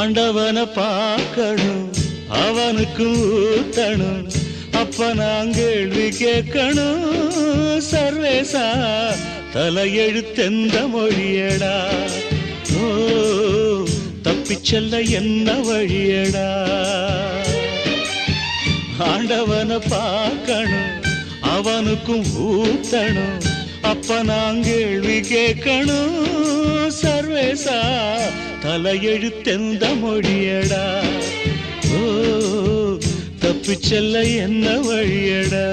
ஆண்டவனை பார்க்கணும், அவனுக்கு ஊத்தணும், அப்ப நான் கேள்வி கேட்கணும். சர்வேசா தலையெழுத்தெந்த மொழியடா, ஓ தப்பிச் செல்ல என்ன வழியடா. ஆண்டவனை பார்க்கணும், அவனுக்கும் ஊத்தணும், அப்ப நான் கேள்வி கேட்கணும். சர்வேசா தலையெழுத்தெந்த மொழியடா, ஓ தப்பிச் செல்ல என்ன வழியடா.